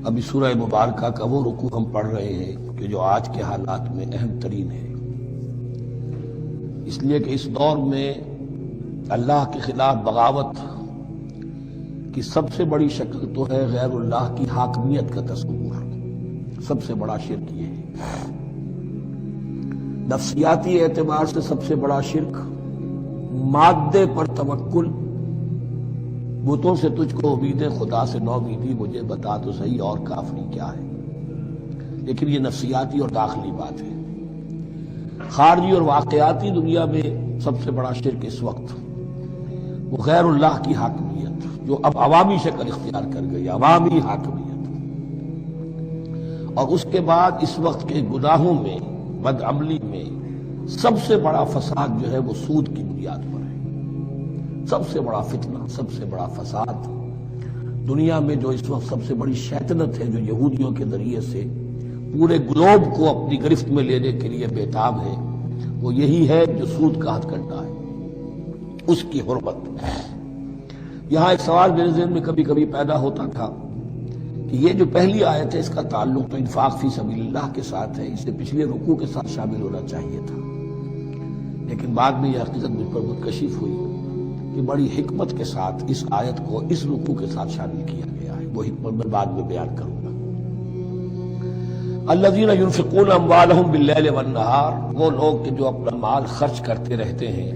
ابھی سورہ مبارکہ کا وہ رکوع ہم پڑھ رہے ہیں کہ جو آج کے حالات میں اہم ترین ہے، اس لیے کہ اس دور میں اللہ کے خلاف بغاوت کی سب سے بڑی شکل تو ہے غیر اللہ کی حاکمیت کا تصور۔ سب سے بڑا شرک یہ ہے، نفسیاتی اعتبار سے سب سے بڑا شرک، مادے پر توکل، بتوں سے تجھ کو امید خدا سے نو امیدی، مجھے بتا تو صحیح اور کافری کیا ہے۔ لیکن یہ نفسیاتی اور داخلی بات ہے۔ خارجی اور واقعاتی دنیا میں سب سے بڑا شرک اس وقت وہ غیر اللہ کی حاکمیت، جو اب عوامی شکل اختیار کر گئی، عوامی حاکمیت۔ اور اس کے بعد اس وقت کے گناہوں میں، بدعملی میں سب سے بڑا فساد جو ہے وہ سود کی بنیاد پر ہے۔ سب سے بڑا فتنہ، سب سے بڑا فساد دنیا میں جو اس وقت سب سے بڑی شیطنت ہے، جو یہودیوں کے ذریعے سے پورے گلوب کو اپنی گرفت میں لینے کے لیے بےتاب ہے، وہ یہی ہے جو سود کا ہتھ کنڈا ہے، اس کی حرمت۔ یہاں ایک سوال میرے ذہن میں کبھی کبھی پیدا ہوتا تھا کہ یہ جو پہلی آیت ہے اس کا تعلق تو انفاق فی سبیل اللہ کے ساتھ ہے، اسے پچھلے رکوع کے ساتھ شامل ہونا چاہیے تھا، لیکن بعد میں یہ حقیقت مجھ پر منکشف ہوئی کہ بڑی حکمت کے ساتھ اس آیت کو اس رکوع کے ساتھ شامل کیا گیا ہے۔ وہ حکمت میں بعد میں بیان کروں گا۔ الذین ينفقون اموالهم باللیل والنہار، وہ لوگ کہ جو اپنا مال خرچ کرتے رہتے ہیں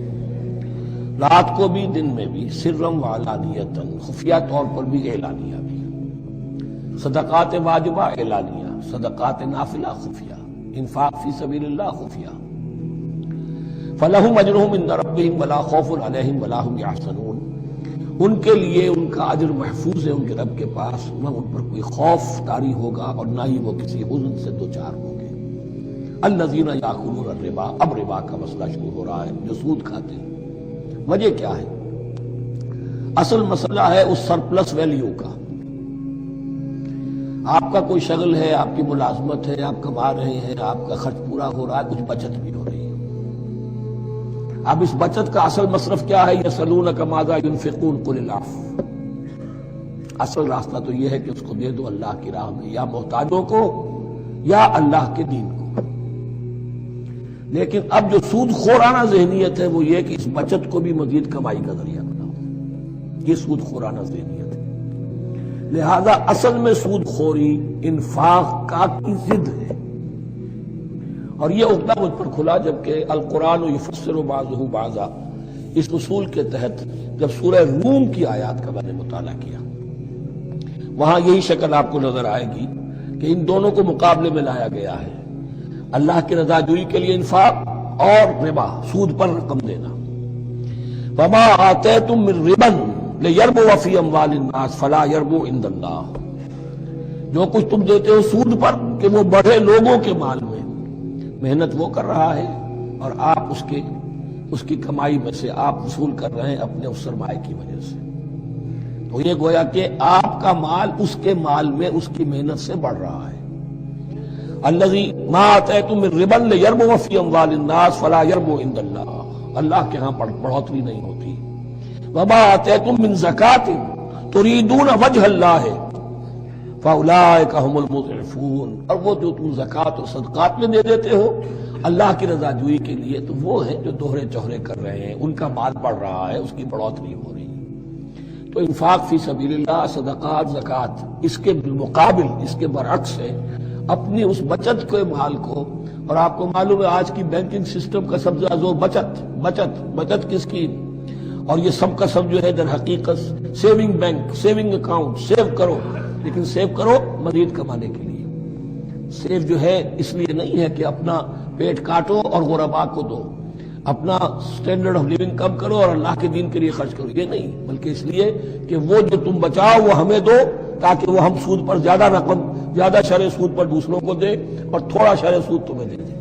رات کو بھی دن میں بھی، سرًا وعلانیۃً، خفیہ طور پر بھی اعلانیہ بھی، صدقات واجبہ اعلانیہ، صدقات نافلہ خفیہ، انفاق فی سبیل اللہ خفیہ۔ فلہم اجرہم عند ربہم ولا خوف علیہم ولا ہم یحزنون، ان کے لیے ان کا اجر محفوظ ہے ان کے رب کے پاس، نہ ان پر کوئی خوف طاری ہوگا اور نہ ہی وہ کسی حزن سے دوچار ہوں گے۔ الذین یاکلون الربا، اب ربا کا مسئلہ شروع ہو رہا ہے، جو سود کھاتے ہیں۔ وجہ کیا ہے؟ اصل مسئلہ ہے اس سرپلس ویلیو کا۔ آپ کا کوئی شغل ہے، آپ کی ملازمت ہے، آپ کما رہے ہیں، آپ کا خرچ پورا ہو رہا ہے، کچھ بچت بھی ہو رہی ہے۔ اب اس بچت کا اصل مصرف کیا ہے؟ یسألونک ماذا ينفقون قل العفو۔ اصل راستہ تو یہ ہے کہ اس کو دے دو اللہ کی راہ میں، یا محتاجوں کو یا اللہ کے دین کو۔ لیکن اب جو سود خورانہ ذہنیت ہے وہ یہ کہ اس بچت کو بھی مزید کمائی کا ذریعہ بناؤ، یہ سود خورانہ ذہنیت ہے۔ لہذا اصل میں سود خوری انفاق کا کی ضد ہے، اور یہ عقدہ مجھ پر کھلا جبکہ القرآن یفسر بعضہ بعضا، اس اصول کے تحت جب سورہ روم کی آیات کا میں نے مطالعہ کیا، وہاں یہی شکل آپ کو نظر آئے گی کہ ان دونوں کو مقابلے میں لایا گیا ہے۔ اللہ کی رضا جوئی کے لیے انفاق اور ربا، سود پر رقم دینا۔ وما آتیتم من ربا لیربو فی اموال الناس فلا یربو عند اللہ، جو کچھ تم دیتے ہو سود پر کہ وہ بڑھے لوگوں کے مال میں، محنت وہ کر رہا ہے اور آپ اس کی کمائی میں سے آپ وصول کر رہے ہیں اپنے اس سرمایہ کی وجہ سے۔ تو یہ گویا کہ آپ کا مال اس کے مال میں اس کی محنت سے بڑھ رہا ہے۔ الذی ما آتیتم من ربا لیربو فی اموال الناس فلا یربو عند اللہ، اللہ کے ہاں بڑھوتری نہیں ہوتی۔ وما آتیتم من زکاۃ تریدون وجہ اللہ فاولئک هم المضعفون، اور وہ جو تم زکوٰۃ اور صدقات میں دے دیتے ہو اللہ کی رضا جوئی کے لیے، تو وہ ہیں جو دوہرے چوہرے کر رہے ہیں، ان کا مال بڑھ رہا ہے، اس کی بڑھوتری ہو رہی ہے۔ تو انفاق فی سبیل اللہ، صدقات، زکوٰۃ، اس کے بالمقابل، اس کے برعکس ہے اپنی اس بچت کے مال کو۔ اور آپ کو معلوم ہے آج کی بینکنگ سسٹم کا سب سے زیادہ زور بچت کی اسکیم، اور یہ سب کا سب جو ہے در حقیقت saving bank, saving account, save کرو، لیکن سیو کرو مزید کمانے کے لیے۔ سیو جو ہے اس لیے نہیں ہے کہ اپنا پیٹ کاٹو اور غرباء کو دو، اپنا سٹینڈرڈ آف لیونگ کم کرو اور اللہ کے دین کے لیے خرچ کرو، یہ نہیں، بلکہ اس لیے کہ وہ جو تم بچاؤ وہ ہمیں دو، تاکہ وہ ہم سود پر زیادہ رقم، زیادہ شرح سود پر دوسروں کو دے اور تھوڑا شرح سود تمہیں دے دے۔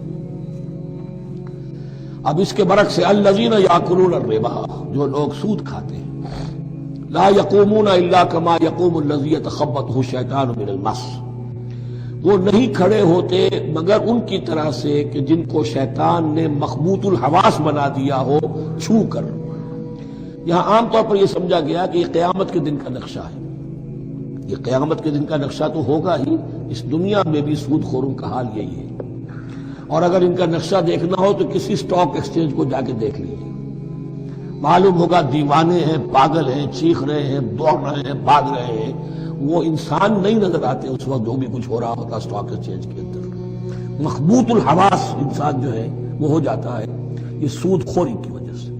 اب اس کے برعکس سے الذین یاکلون الربا، جو لوگ سود کھاتے ہیں، لا یقومون الا کما یقوم الذی یتخبطہ الشیطان من المس، وہ نہیں کھڑے ہوتے مگر ان کی طرح سے کہ جن کو شیطان نے مخبوط الحواس بنا دیا ہو چھو کر۔ یہاں عام طور پر یہ سمجھا گیا کہ یہ قیامت کے دن کا نقشہ ہے، یہ قیامت کے دن کا نقشہ تو ہوگا ہی، اس دنیا میں بھی سود خوروں کا حال یہی ہے۔ اور اگر ان کا نقشہ دیکھنا ہو تو کسی سٹاک ایکسچینج کو جا کے دیکھ لیجیے، معلوم ہوگا دیوانے ہیں، پاگل ہیں، چیخ رہے ہیں، دوڑ رہے ہیں، بھاگ رہے ہیں، وہ انسان نہیں نظر آتے اس وقت جو بھی کچھ ہو رہا ہوتا سٹاک ایکسچینج کے اندر۔ مخبوط الحواس انسان جو ہے وہ ہو جاتا ہے یہ سود خوری کی وجہ سے۔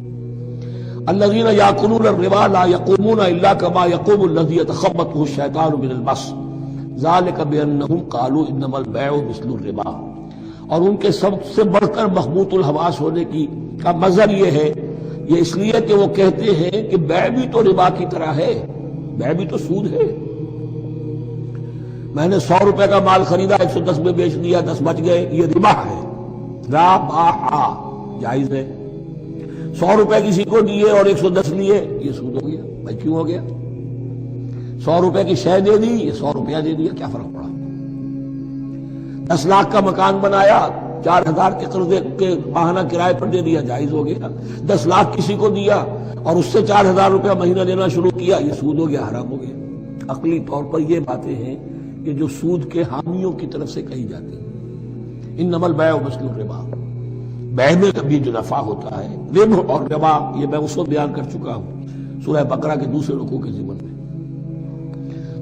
الذین یاکلون الربا لا یقومون الا کما یقوم الذی یتخبطہ الشیطان من المس ذلک بانہم قالوا انما البیع مثل الربا۔ اور ان کے سب سے بڑھ کر مخبوط الحواس ہونے کا مظہر یہ ہے، یہ اس لیے کہ وہ کہتے ہیں کہ بیع بھی تو ربا کی طرح ہے، بیع بھی تو سود ہے۔ میں نے 100 روپے کا مال خریدا، 110 میں بیچ دیا، 10 بچ گئے، یہ ربا ہے، ربا جائز ہے۔ 100 روپے کسی کو دیے اور 110 لیے، یہ سود ہو گیا۔ بھائی کیوں ہو گیا؟ 100 روپے کی شے دے دی، یہ 100 روپیہ دے دیا، کیا فرق پڑا؟ 10 لاکھ کا مکان بنایا، 4000 کے قرضے کے ماہانہ کرائے پر دے دیا، جائز ہو گیا۔ 10 لاکھ کسی کو دیا اور اس سے 4000 روپیہ مہینہ دینا شروع کیا، یہ سود ہو گیا، حرام ہو گیا۔ عقلی طور پر یہ باتیں ہیں کہ جو سود کے حامیوں کی طرف سے کہی جاتی ہیں۔ انما البیع مثل الربا، بیع میں کبھی جو نفع ہوتا ہے، ربح اور ربا یہ میں اس وقت بیان کر چکا ہوں سورہ بقرہ کے دوسرے رکوع کے ضمن میں۔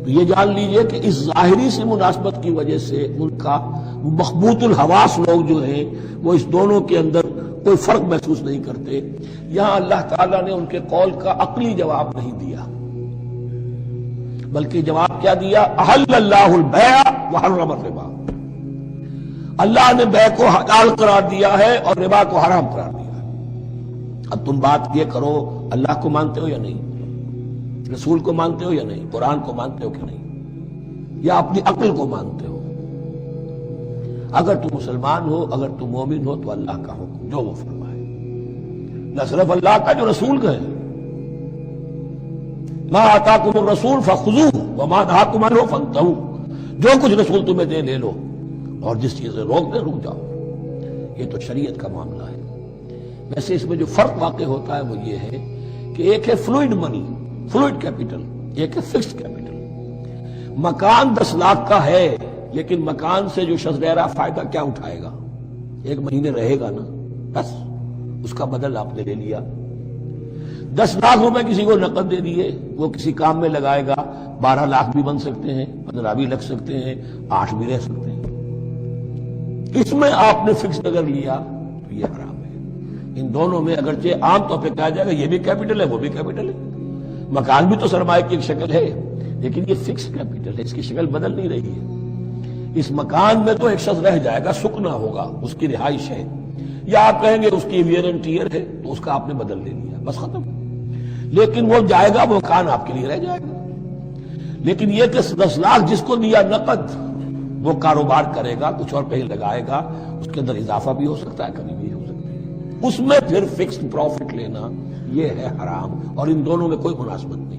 تو یہ جان لیجئے کہ اس ظاہری سی مناسبت کی وجہ سے ان کا مخبوط الحواس لوگ جو ہیں وہ اس دونوں کے اندر کوئی فرق محسوس نہیں کرتے۔ یہاں اللہ تعالیٰ نے ان کے قول کا عقلی جواب نہیں دیا، بلکہ جواب کیا دیا؟ احل اللہ البیع وحرم الربا۔ اللہ نے بیع کو حلال قرار دیا ہے اور ربا کو حرام قرار دیا ہے۔ اب تم بات یہ کرو، اللہ کو مانتے ہو یا نہیں؟ رسول کو مانتے ہو یا نہیں؟ قرآن کو مانتے ہو کہ نہیں؟ یا اپنی عقل کو مانتے ہو؟ اگر تم مسلمان ہو، اگر تم مومن ہو تو اللہ کا حکم جو وہ فرمائے، نہ صرف اللہ کا، جو رسول کا ہے۔ ما آتاکم الرسول فخذوہ وما نہاکم عنہ فانتہوا، جو کچھ رسول تمہیں دے لے لو، اور جس چیز سے روک دے رک جاؤ۔ یہ تو شریعت کا معاملہ ہے۔ ویسے اس میں جو فرق واقع ہوتا ہے وہ یہ ہے کہ ایک ہے فلوئڈ منی، فلوئڈ کیپٹل، ایک ہے فکسڈ کیپٹل۔ مکان 10 لاکھ کا ہے، لیکن مکان سے جو شخص رہ رہا فائدہ کیا اٹھائے گا؟ 1 مہینے رہے گا نا، بس اس کا بدل آپ نے لے لیا۔ 10 لاکھ روپے کسی کو نقد دے دیے، وہ کسی کام میں لگائے گا، 12 لاکھ بھی بن سکتے ہیں، 15 بھی لگ سکتے ہیں، 8 بھی رہ سکتے ہیں۔ اس میں آپ نے فکس اگر لیا تو یہ حرام ہے۔ ان دونوں میں اگرچہ عام طور پہ کہا جائے گا یہ بھی کیپٹل ہے وہ بھی کیپٹل ہے، مکان بھی تو سرمایہ کی ایک شکل ہے، لیکن یہ فکس کیپٹل ہے، اس کی شکل بدل نہیں رہی ہے۔ اس مکان میں تو ایک شخص رہ جائے گا، سکنا ہوگا، اس کی رہائش ہے، یا آپ کہیں گے اس کی ویئر اینڈ ٹیئر ہے تو اس کا آپ نے بدل لے لیا، بس ختم۔ لیکن وہ جائے گا، وہ مکان آپ کے لیے رہ جائے گا۔ لیکن یہ کہ 10 لاکھ جس کو دیا نقد، وہ کاروبار کرے گا، کچھ اور کہیں لگائے گا، اس کے اندر اضافہ بھی ہو سکتا ہے، کمی بھی ہو سکتی ہے، اس میں پھر فکسڈ پروفٹ لینا یہ ہے حرام، اور ان دونوں میں کوئی مناسبت نہیں۔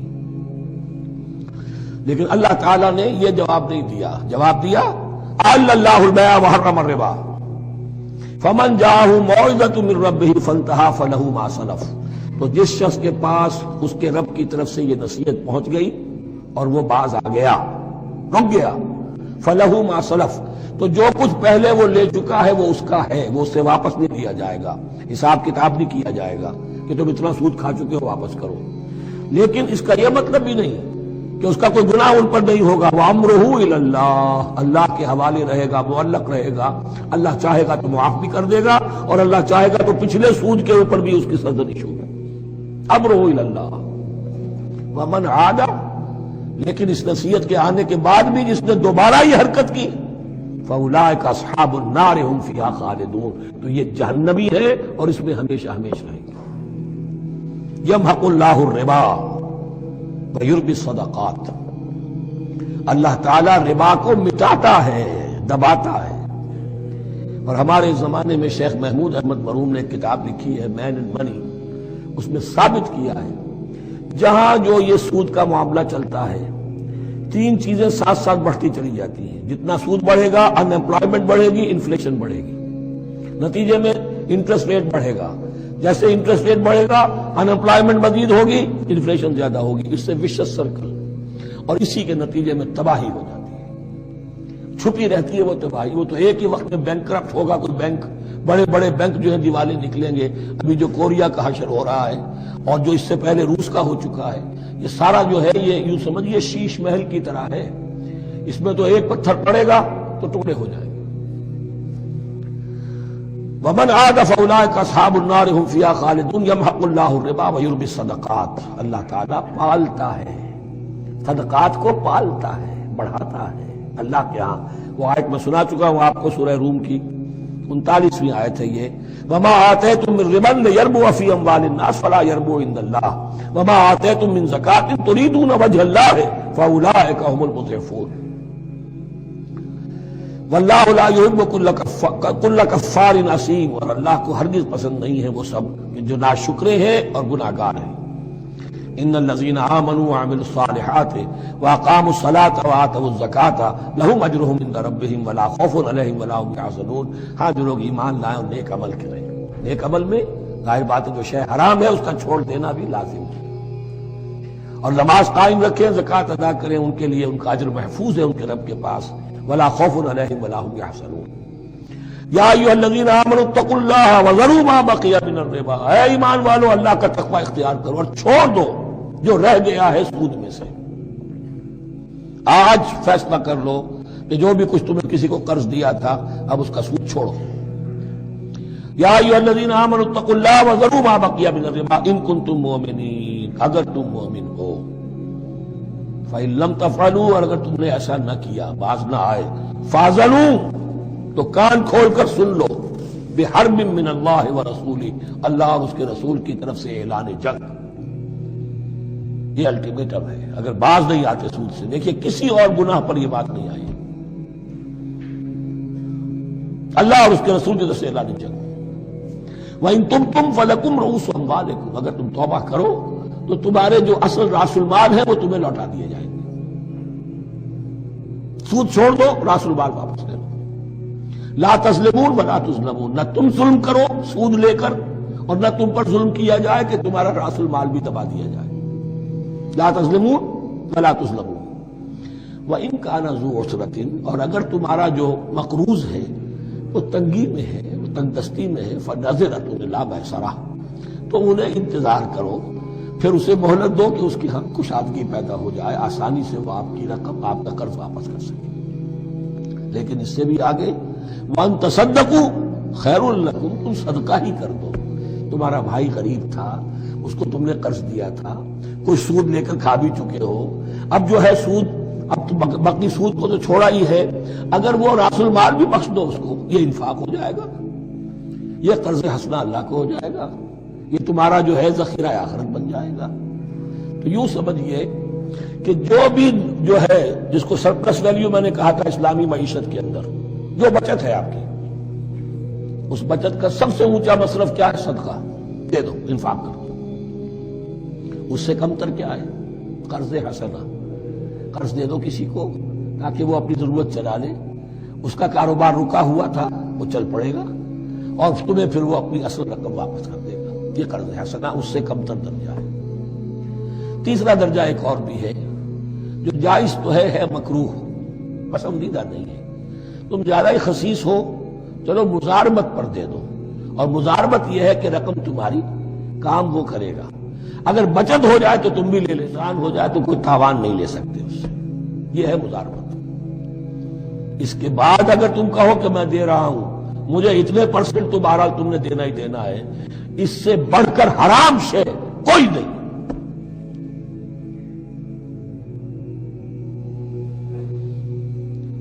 لیکن اللہ تعالیٰ نے یہ جواب نہیں دیا، جواب دیا احل اللہ البیع وحرم الربا فمن جاءہ موعظۃ من ربہ فانتہی فلہ ما سلف۔ تو جس شخص کے پاس اس کے رب کی طرف سے یہ نصیحت پہنچ گئی اور وہ باز آ گیا، رک گیا، فلہ ما سلف، تو جو کچھ پہلے وہ لے چکا ہے وہ اس کا ہے، وہ اس سے واپس نہیں لیا جائے گا، حساب کتاب نہیں کیا جائے گا کہ تم اتنا سود کھا چکے ہو واپس کرو۔ لیکن اس کا یہ مطلب بھی نہیں کہ اس کا کوئی گناہ ان پر نہیں ہوگا، وَأَمْرُهُ إِلَى اللَّهِ، اللہ کے حوالے رہے گا، معلق رہے گا۔ اللہ چاہے گا تو معاف بھی کر دے گا، اور اللہ چاہے گا تو پچھلے سود کے اوپر بھی اس کی سرزنش ہوگی۔ أَمْرُهُ إِلَى اللَّهِ وَمَنْ عَادَ، لیکن اس نصیحت کے آنے کے بعد بھی جس نے دوبارہ یہ حرکت کی، فَأُولَٰئِكَ أَصْحَابُ النَّارِ هُمْ فِيهَا خَالِدُونَ، تو یہ جہنمی ہے اور اس میں ہمیشہ ہمیشہ رہے گا۔ يَمْحَقُ اللَّهُ الرِّبَا وَيُرْبِي الصَّدَقَاتِ، اللہ تعالیٰ ربا کو مٹاتا ہے، دباتا ہے۔ اور ہمارے زمانے میں شیخ محمود احمد مرحوم نے ایک کتاب لکھی ہے مین اینڈ منی، اس میں ثابت کیا ہے جہاں جو یہ سود کا معاملہ چلتا ہے 3 چیزیں ساتھ ساتھ بڑھتی چلی جاتی ہیں۔ جتنا سود بڑھے گا ان امپلائمنٹ بڑھے گی، انفلیشن بڑھے گی، نتیجے میں انٹرسٹ ریٹ بڑھے گا، جیسے انٹرسٹ ریٹ بڑھے گا ان امپلائمنٹ مزید ہوگی، انفلیشن زیادہ ہوگی، اس سے وشس سرکل۔ اور اسی کے نتیجے میں تباہی ہو جاتی ہے، چھپی رہتی ہے وہ تباہی۔ وہ تو ایک ہی وقت میں بینکرپٹ ہوگا کوئی بینک، بڑے بڑے بینک جو ہے دیوالے نکلیں گے۔ ابھی جو کوریا کا حشر ہو رہا ہے اور جو اس سے پہلے روس کا ہو چکا ہے، یہ سارا جو ہے یہ یوں سمجھیے شیش محل کی طرح ہے، اس میں تو ایک پتھر پڑے گا تو ٹکڑے ہو جائیں گے۔ وَمَنْ عَادَ فَأُولَٰئِكَ أَصْحَابُ النَّارِ هُمْ فِيهَا خَالِدُونَ يَمْحَقُ اللَّهُ الرِّبَا وَيُرْبِي الصَّدَقَاتِ۔ اللہ تعالیٰ پالتا ہے، صدقات کو پالتا ہے، بڑھاتا ہے اللہ کے ہاں۔ وہ آیت میں سنا چکا ہوں آپ کو، سورہ روم کی 39ویں آیت ہے یہ، وَمَا آتَيْتُم مِّن رِّبًا لِّيَرْبُوَ فِي أَمْوَالِ النَّاسِ فَلَا يَرْبُو عِندَ اللَّهِ وَمَا آتَيْتُم مِّن زَكَاةٍ تُرِيدُونَ وَجْهَ اللَّهِ فَأُولَٰئِكَ هُمُ الْمُضْعِفُونَ وَاللَّهُ لَا يُحِبُّ كُلَّ كَفَّارٍ أَثِيمٍ، اور اللہ کو ہرگز پسند نہیں ہے وہ سب کہ جو ناشکرے ہیں اور گناہگار ہیں۔ ان الذين آمنوا وعملوا الصالحات واقاموا الصلاة وآتوا الزكاة لهم اجرهم عند ربهم ولا خوف عليهم ولا هم يحزنون۔ ہاں جو لوگ ایمان لائیں اور نیک عمل کریں، نیک عمل میں ظاہر بات ہے جو شے حرام ہے اس کا چھوڑ دینا بھی لازم ہے، اور نماز قائم رکھیں، زکوٰۃ ادا کریں، ان کے لیے ان کا اجر محفوظ ہے ان کے رب کے پاس، ولا خوف علیہم ولا هم يحزنون۔ یا ایھا الذین آمنوا اتقوا اللہ وذروا ما بقی من الربا، اے ایمان والو اللہ کا تقوی اختیار کرو اور چھوڑ دو جو رہ گیا ہے سود میں سے۔ آج فیصلہ کر لو کہ جو بھی کچھ تمہیں کسی کو قرض دیا تھا اب اس کا سود چھوڑو۔ یا ایھا الذین آمنوا اتقوا اللہ وذروا ما بقی من الربا ان کنتم مؤمنین، اگر تم مومن ہو۔ فإن لم تفعلوا، اور اگر تم نے ایسا نہ کیا، باز نہ آئے، فاذنوا، تو کان کھول کر سن لو، بحرب من اللہ ورسولہ، اللہ اور اس کے رسول کی طرف سے اعلان جنگ۔ یہ الٹیمیٹم ہے، اگر باز نہیں آتے سود سے۔ دیکھیے کسی اور گناہ پر یہ بات نہیں آئی، اللہ اور اس کے رسول کی طرف سے اعلان جنگ۔ وَإِن تُبْتُمْ فَلَكُمْ رُءُوسُ أَمْوَالِكُمْ، اگر تم توبہ کرو تو تمہارے جو اصل راس المال ہے وہ تمہیں لوٹا دیے جائیں گے۔ سود چھوڑ دو، راس المال واپس لے لو۔ لا تظلمون ولا تظلمون، نہ تم ظلم کرو سود لے کر اور نہ تم پر ظلم کیا جائے کہ تمہارا راس المال بھی دبا دیا جائے۔ لا تظلمون ولا تظلمون۔ وَإِن كَانَ ذُو عُسْرَةٍ، اور اگر تمہارا جو مقروض ہے وہ تنگی میں ہے، وہ تنگ دستی میں ہے، فَنَظِرَةٌ إِلَىٰ مَيْسَرَةٍ، تو انہیں انتظار کرو، پھر اسے مہلت دو کہ اس کی ہم کشادگی پیدا ہو جائے، آسانی سے وہ آپ کی رقم، آپ کا قرض واپس کر سکے۔ لیکن اس سے بھی آگے وَأَن تَصَدَّقُوا خَيْرٌ لَكُمْ، تم صدقہ ہی کر دو۔ تمہارا بھائی غریب تھا، اس کو تم نے قرض دیا تھا، کوئی سود لے کر کھا بھی چکے ہو، اب جو ہے سود، اب تو باقی سود کو تو چھوڑا ہی ہے، اگر وہ راس المال بھی بخش دو اس کو، یہ انفاق ہو جائے گا، یہ قرض حسنہ اللہ کو ہو جائے گا، یہ تمہارا جو ہے ذخیرہ آخرت بن جائے گا۔ تو یوں سمجھیے کہ جو بھی جو ہے جس کو سرپلس ویلیو میں نے کہا تھا اسلامی معیشت کے اندر، جو بچت ہے آپ کی، اس بچت کا سب سے اونچا مصرف کیا ہے؟ صدقہ دے دو، انفاق کر دو۔ اس سے کم تر کیا ہے؟ قرض حسنہ، قرض دے دو کسی کو تاکہ وہ اپنی ضرورت چلا لے، اس کا کاروبار رکا ہوا تھا وہ چل پڑے گا اور تمہیں پھر وہ اپنی اصل رقم واپس کر دے گا۔ یہ قرض حسنہ اس سے کم تر درجہ ہے۔ تیسرا درجہ ایک اور بھی ہے جو جائز تو ہے مکروہ، پسندیدہ نہیں ہے۔ تم زیادہ ہی خسیس ہو، چلو مزاربت پر دے دو، اور مزاربت یہ ہے کہ رقم تمہاری کام وہ کرے گا، اگر بچت ہو جائے تو تم بھی لے لے، نقصان ہو جائے تو کوئی تاوان نہیں لے سکتے اس سے، یہ ہے مزاربت۔ اس کے بعد اگر تم کہو کہ میں دے رہا ہوں، مجھے اتنے پرسنٹ تو بہرحال تم نے دینا ہی دینا ہے، اس سے بڑھ کر حرام شے کوئی نہیں۔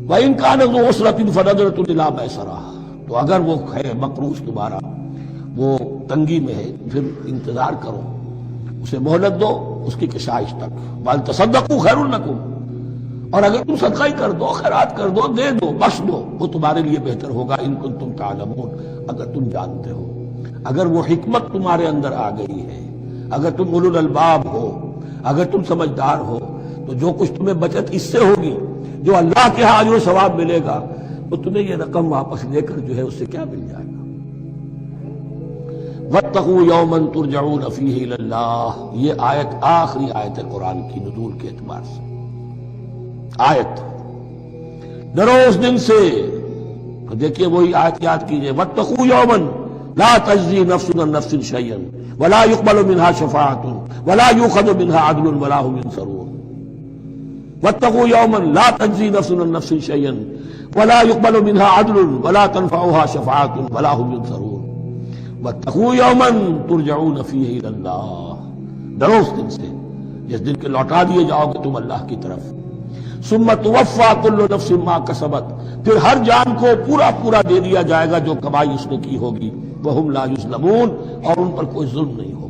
وَإِن كَانَ ذُو عُسْرَةٍ فَنَظِرَةٌ إِلَىٰ مَيْسَرَةٍ، تو اگر وہ ہے مقروض تمہارا وہ تنگی میں ہے، پھر انتظار کرو، اسے مہلت دو اس کی کشائش تک۔ وَأَن تَصَدَّقُوا خَيْرٌ لَكُمْ، اور اگر تم صدقہ ہی کر دو، خیرات کر دو، دے دو، بخش دو، وہ تمہارے لیے بہتر ہوگا، ان کنتم تعلمون، اگر تم جانتے ہو، اگر وہ حکمت تمہارے اندر آ گئی ہے، اگر تم اولو الالباب ہو، اگر تم سمجھدار ہو، تو جو کچھ تمہیں بچت اس سے ہوگی، جو اللہ کے ہاں اجر و ثواب ملے گا، تو تمہیں یہ رقم واپس لے کر جو ہے اس سے کیا مل جائے گا۔ وَاتَّقُوا يَوْمًا تُرْجَعُونَ فِيهِ إِلَى اللَّهِ، یہ آیت آخری آیت ہے قرآن کی نزول کے اعتبار سے۔ آیت، ڈرو اس دن سے، تو دیکھیے وہی آیت یاد کیجئے، واتقوا یوما لا تجزی نفس عن نفس شیئا ولا يقبل منها شفاعة ولا يؤخذ منها عدل ولا هم ينصرون. واتقوا يوما لا تجزي نفس عن نفس شيئا ولا يقبل منها عدل ولا تنفعها شفاعة ولا هم ينصرون. واتقوا يوما ترجعون فيه الى الله. ڈرو اس دن سے جس دن کے لوٹا دیے جاؤ گے تم اللہ کی طرف. ثم توفى كل نفس ما كسبت، پھر ہر جان کو پورا پورا دے دیا جائے گا جو کمائی اس نے کی ہوگی. وهم لا يظلمون، اور ان پر کوئی ظلم نہیں ہوگا.